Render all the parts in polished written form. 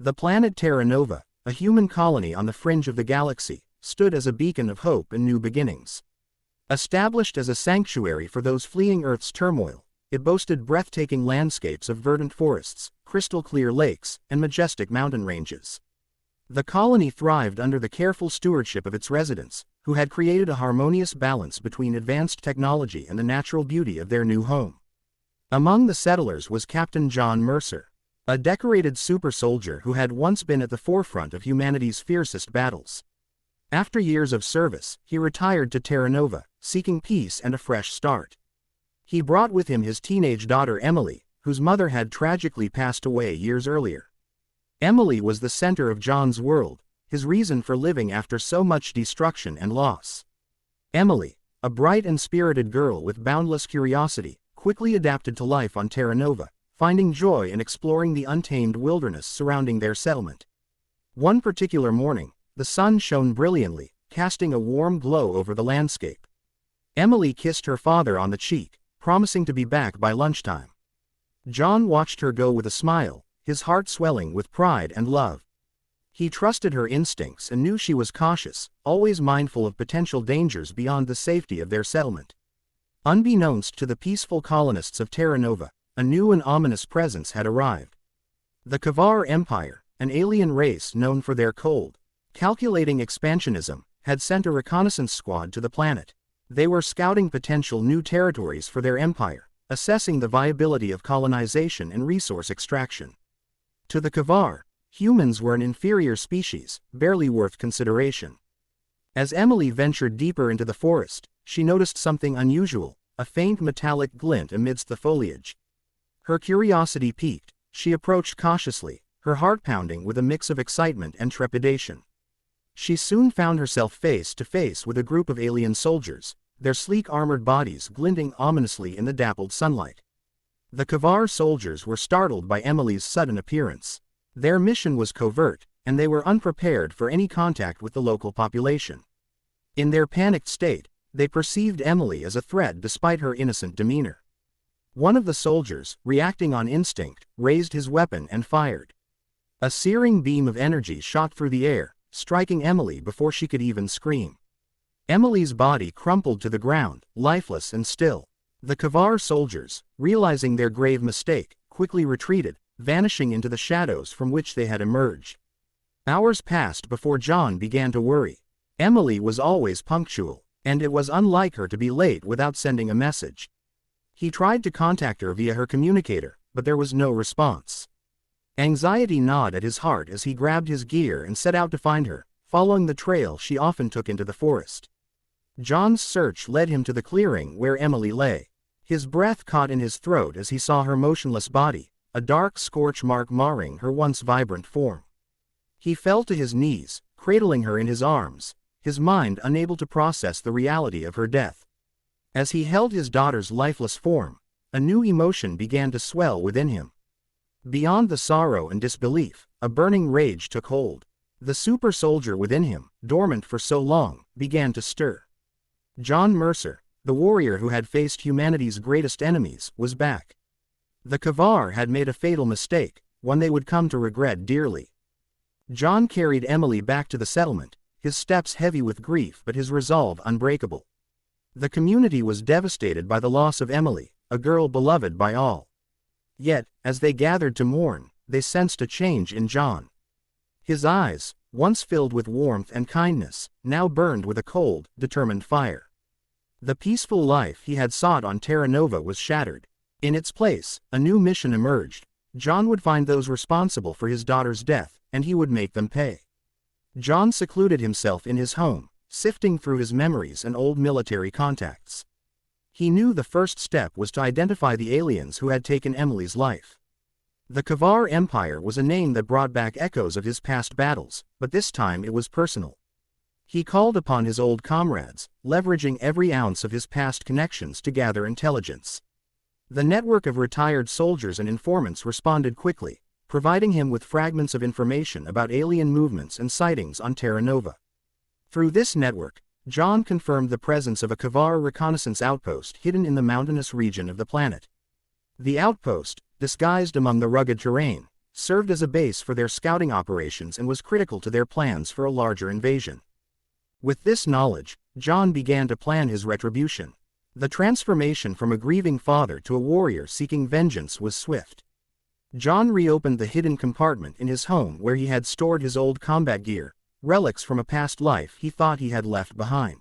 The planet Terra Nova, a human colony on the fringe of the galaxy, stood as a beacon of hope and new beginnings. Established as a sanctuary for those fleeing Earth's turmoil, it boasted breathtaking landscapes of verdant forests, crystal-clear lakes, and majestic mountain ranges. The colony thrived under the careful stewardship of its residents, who had created a harmonious balance between advanced technology and the natural beauty of their new home. Among the settlers was Captain John Mercer, a decorated super soldier who had once been at the forefront of humanity's fiercest battles. After years of service, he retired to Terra Nova, seeking peace and a fresh start. He brought with him his teenage daughter Emily, whose mother had tragically passed away years earlier. Emily was the center of John's world, his reason for living after so much destruction and loss. Emily, a bright and spirited girl with boundless curiosity, quickly adapted to life on Terra Nova, finding joy in exploring the untamed wilderness surrounding their settlement. One particular morning, the sun shone brilliantly, casting a warm glow over the landscape. Emily kissed her father on the cheek, promising to be back by lunchtime. John watched her go with a smile, his heart swelling with pride and love. He trusted her instincts and knew she was cautious, always mindful of potential dangers beyond the safety of their settlement. Unbeknownst to the peaceful colonists of Terra Nova, a new and ominous presence had arrived. The Kavar Empire, an alien race known for their cold, calculating expansionism, had sent a reconnaissance squad to the planet. They were scouting potential new territories for their empire, assessing the viability of colonization and resource extraction. To the Kavar, humans were an inferior species, barely worth consideration. As Emily ventured deeper into the forest, she noticed something unusual, a faint metallic glint amidst the foliage. Her curiosity piqued, she approached cautiously, her heart pounding with a mix of excitement and trepidation. She soon found herself face to face with a group of alien soldiers, their sleek armored bodies glinting ominously in the dappled sunlight. The Kavar soldiers were startled by Emily's sudden appearance. Their mission was covert, and they were unprepared for any contact with the local population. In their panicked state, they perceived Emily as a threat despite her innocent demeanor. One of the soldiers, reacting on instinct, raised his weapon and fired. A searing beam of energy shot through the air, striking Emily before she could even scream. Emily's body crumpled to the ground, lifeless and still. The Kavar soldiers, realizing their grave mistake, quickly retreated, vanishing into the shadows from which they had emerged. Hours passed before John began to worry. Emily was always punctual, and it was unlike her to be late without sending a message. He tried to contact her via her communicator, but there was no response. Anxiety gnawed at his heart as he grabbed his gear and set out to find her, following the trail she often took into the forest. John's search led him to the clearing where Emily lay. His breath caught in his throat as he saw her motionless body, a dark scorch mark marring her once vibrant form. He fell to his knees, cradling her in his arms, his mind unable to process the reality of her death. As he held his daughter's lifeless form, a new emotion began to swell within him. Beyond the sorrow and disbelief, a burning rage took hold. The super soldier within him, dormant for so long, began to stir. John Mercer, the warrior who had faced humanity's greatest enemies, was back. The Kavar had made a fatal mistake, one they would come to regret dearly. John carried Emily back to the settlement, his steps heavy with grief but his resolve unbreakable. The community was devastated by the loss of Emily, a girl beloved by all. Yet, as they gathered to mourn, they sensed a change in John. His eyes, once filled with warmth and kindness, now burned with a cold, determined fire. The peaceful life he had sought on Terra Nova was shattered. In its place, a new mission emerged. John would find those responsible for his daughter's death, and he would make them pay. John secluded himself in his home, sifting through his memories and old military contacts. He knew the first step was to identify the aliens who had taken Emily's life. The Kavar Empire was a name that brought back echoes of his past battles, but this time it was personal. He called upon his old comrades, leveraging every ounce of his past connections to gather intelligence. The network of retired soldiers and informants responded quickly, providing him with fragments of information about alien movements and sightings on Terra Nova. Through this network, John confirmed the presence of a Kavar reconnaissance outpost hidden in the mountainous region of the planet. The outpost, disguised among the rugged terrain, served as a base for their scouting operations and was critical to their plans for a larger invasion. With this knowledge, John began to plan his retribution. The transformation from a grieving father to a warrior seeking vengeance was swift. John reopened the hidden compartment in his home where he had stored his old combat gear, relics from a past life he thought he had left behind.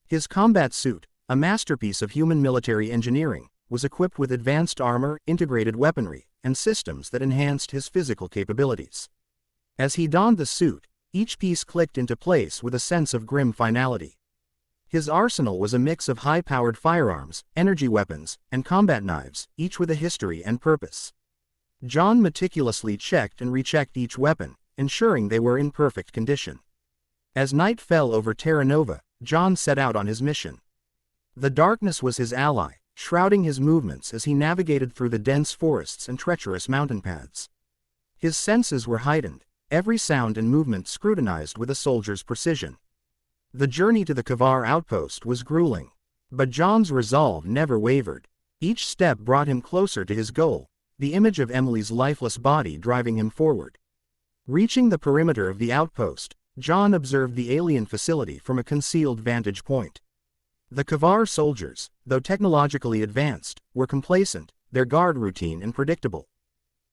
His combat suit, a masterpiece of human military engineering, was equipped with advanced armor, integrated weaponry, and systems that enhanced his physical capabilities. As he donned the suit, each piece clicked into place with a sense of grim finality. His arsenal was a mix of high-powered firearms, energy weapons, and combat knives, each with a history and purpose. John meticulously checked and rechecked each weapon, ensuring they were in perfect condition. As night fell over Terra Nova, John set out on his mission. The darkness was his ally, shrouding his movements as he navigated through the dense forests and treacherous mountain paths. His senses were heightened, every sound and movement scrutinized with a soldier's precision. The journey to the Kavar outpost was grueling, but John's resolve never wavered. Each step brought him closer to his goal, the image of Emily's lifeless body driving him forward. Reaching the perimeter of the outpost, John observed the alien facility from a concealed vantage point. The Kavar soldiers, though technologically advanced, were complacent, their guard routine and predictable.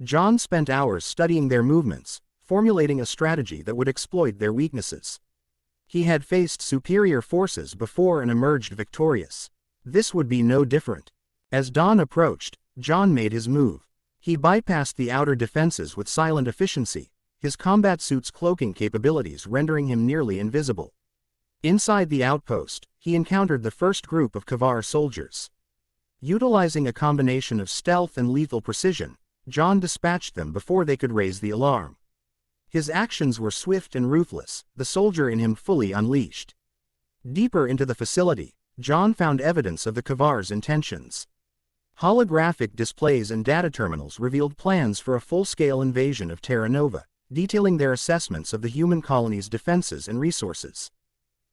John spent hours studying their movements, formulating a strategy that would exploit their weaknesses. He had faced superior forces before and emerged victorious. This would be no different. As dawn approached, John made his move. He bypassed the outer defenses with silent efficiency, his combat suit's cloaking capabilities rendering him nearly invisible. Inside the outpost, he encountered the first group of Kavar soldiers. Utilizing a combination of stealth and lethal precision, John dispatched them before they could raise the alarm. His actions were swift and ruthless, the soldier in him fully unleashed. Deeper into the facility, John found evidence of the Kavar's intentions. Holographic displays and data terminals revealed plans for a full-scale invasion of Terra Nova, detailing their assessments of the human colony's defenses and resources.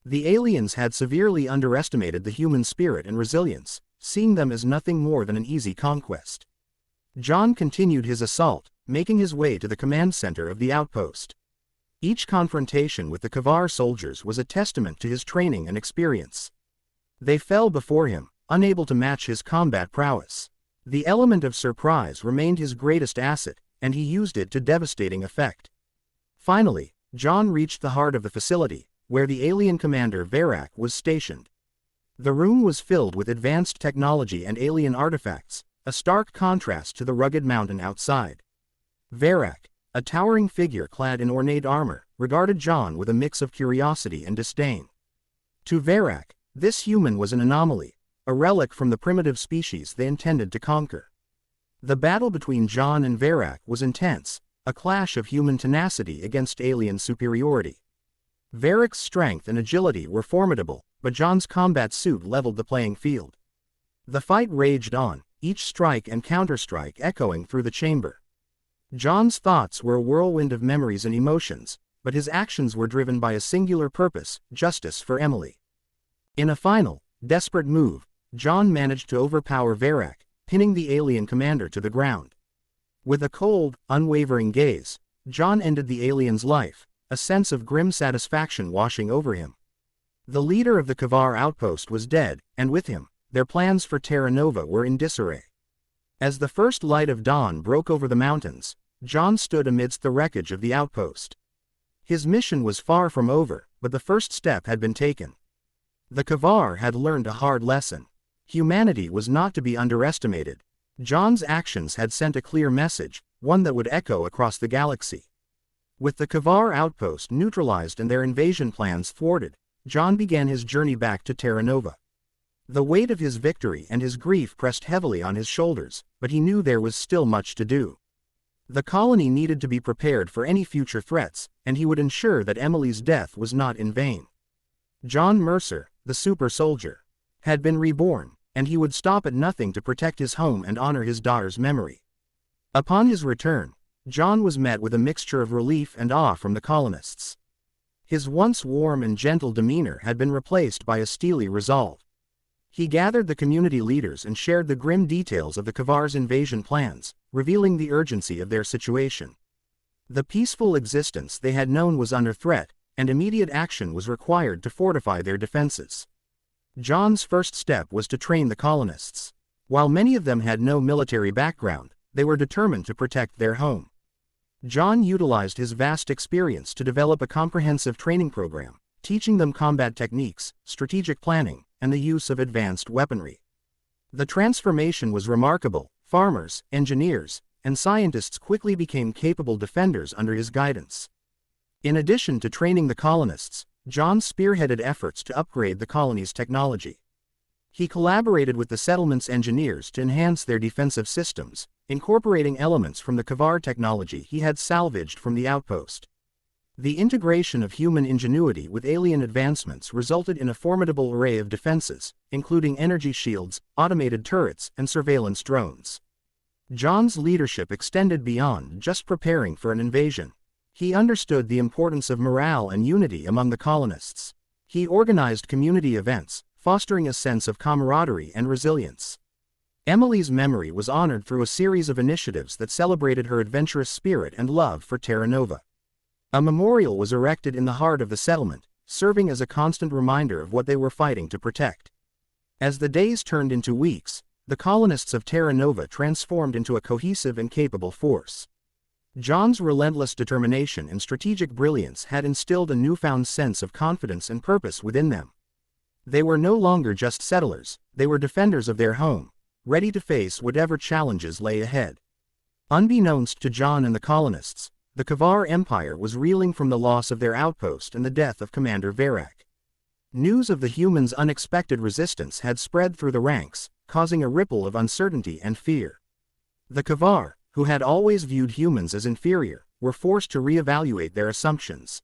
The aliens had severely underestimated the human spirit and resilience, seeing them as nothing more than an easy conquest. John continued his assault, making his way to the command center of the outpost. Each confrontation with the Kavar soldiers was a testament to his training and experience. They fell before him, unable to match his combat prowess. The element of surprise remained his greatest asset, and he used it to devastating effect. Finally, John reached the heart of the facility, where the alien commander Varak was stationed. The room was filled with advanced technology and alien artifacts, a stark contrast to the rugged mountain outside. Varak, a towering figure clad in ornate armor, regarded John with a mix of curiosity and disdain. To Varak, this human was an anomaly, a relic from the primitive species they intended to conquer. The battle between John and Varak was intense, a clash of human tenacity against alien superiority. Varak's strength and agility were formidable, but John's combat suit leveled the playing field. The fight raged on, each strike and counterstrike echoing through the chamber. John's thoughts were a whirlwind of memories and emotions, but his actions were driven by a singular purpose: justice for Emily. In a final, desperate move, John managed to overpower Varak, pinning the alien commander to the ground. With a cold, unwavering gaze, John ended the alien's life, a sense of grim satisfaction washing over him. The leader of the Kavar outpost was dead, and with him, their plans for Terra Nova were in disarray. As the first light of dawn broke over the mountains, John stood amidst the wreckage of the outpost. His mission was far from over, but the first step had been taken. The Kavar had learned a hard lesson. Humanity was not to be underestimated. John's actions had sent a clear message, one that would echo across the galaxy. With the Kavar outpost neutralized and their invasion plans thwarted, John began his journey back to Terra Nova. The weight of his victory and his grief pressed heavily on his shoulders, but he knew there was still much to do. The colony needed to be prepared for any future threats, and he would ensure that Emily's death was not in vain. John Mercer, the super soldier, had been reborn, and he would stop at nothing to protect his home and honor his daughter's memory. Upon his return, John was met with a mixture of relief and awe from the colonists. His once warm and gentle demeanor had been replaced by a steely resolve. He gathered the community leaders and shared the grim details of the Kavar's invasion plans, revealing the urgency of their situation. The peaceful existence they had known was under threat, and immediate action was required to fortify their defenses. John's first step was to train the colonists. While many of them had no military background, they were determined to protect their home. John utilized his vast experience to develop a comprehensive training program, teaching them combat techniques, strategic planning, and the use of advanced weaponry. The transformation was remarkable. Farmers, engineers, and scientists quickly became capable defenders under his guidance. In addition to training the colonists, John spearheaded efforts to upgrade the colony's technology. He collaborated with the settlement's engineers to enhance their defensive systems, incorporating elements from the Kavar technology he had salvaged from the Outpost. The integration of human ingenuity with alien advancements resulted in a formidable array of defenses, including energy shields, automated turrets, and surveillance drones. John's leadership extended beyond just preparing for an invasion. He understood the importance of morale and unity among the colonists. He organized community events, fostering a sense of camaraderie and resilience. Emily's memory was honored through a series of initiatives that celebrated her adventurous spirit and love for Terra Nova. A memorial was erected in the heart of the settlement, serving as a constant reminder of what they were fighting to protect. As the days turned into weeks, the colonists of Terra Nova transformed into a cohesive and capable force. John's relentless determination and strategic brilliance had instilled a newfound sense of confidence and purpose within them. They were no longer just settlers, they were defenders of their home, ready to face whatever challenges lay ahead. Unbeknownst to John and the colonists, the Kavar Empire was reeling from the loss of their outpost and the death of Commander Varak. News of the humans' unexpected resistance had spread through the ranks, causing a ripple of uncertainty and fear. The Kavar, who had always viewed humans as inferior, were forced to reevaluate their assumptions.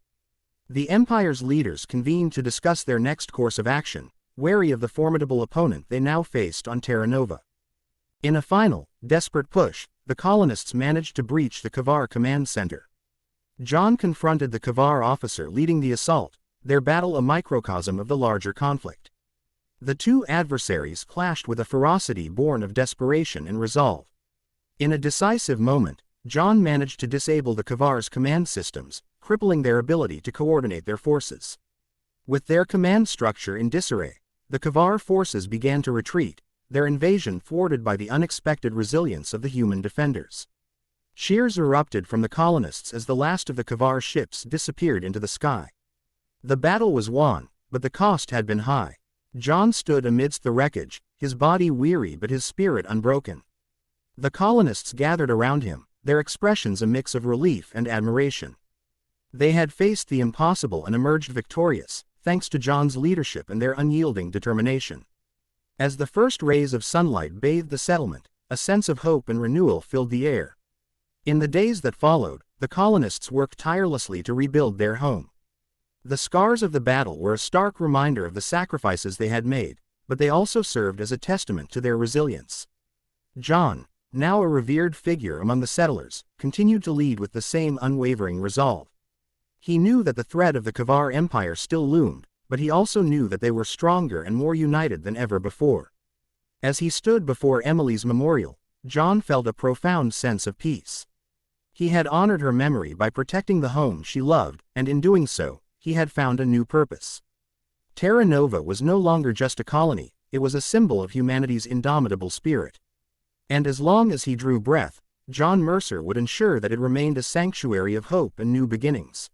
The Empire's leaders convened to discuss their next course of action, wary of the formidable opponent they now faced on Terra Nova. In a final, desperate push, the colonists managed to breach the Kavar command center. John confronted the Kavar officer leading the assault, their battle a microcosm of the larger conflict. The two adversaries clashed with a ferocity born of desperation and resolve. In a decisive moment, John managed to disable the Kavar's command systems, crippling their ability to coordinate their forces. With their command structure in disarray, the Kavar forces began to retreat, their invasion thwarted by the unexpected resilience of the human defenders. Cheers erupted from the colonists as the last of the Kavar ships disappeared into the sky. The battle was won, but the cost had been high. John stood amidst the wreckage, his body weary but his spirit unbroken. The colonists gathered around him, their expressions a mix of relief and admiration. They had faced the impossible and emerged victorious, thanks to John's leadership and their unyielding determination. As the first rays of sunlight bathed the settlement, a sense of hope and renewal filled the air. In the days that followed, the colonists worked tirelessly to rebuild their home. The scars of the battle were a stark reminder of the sacrifices they had made, but they also served as a testament to their resilience. John, now a revered figure among the settlers, continued to lead with the same unwavering resolve. He knew that the threat of the Kavar Empire still loomed, but he also knew that they were stronger and more united than ever before. As he stood before Emily's memorial, John felt a profound sense of peace. He had honored her memory by protecting the home she loved, and in doing so, he had found a new purpose. Terra Nova was no longer just a colony, it was a symbol of humanity's indomitable spirit. And as long as he drew breath, John Mercer would ensure that it remained a sanctuary of hope and new beginnings.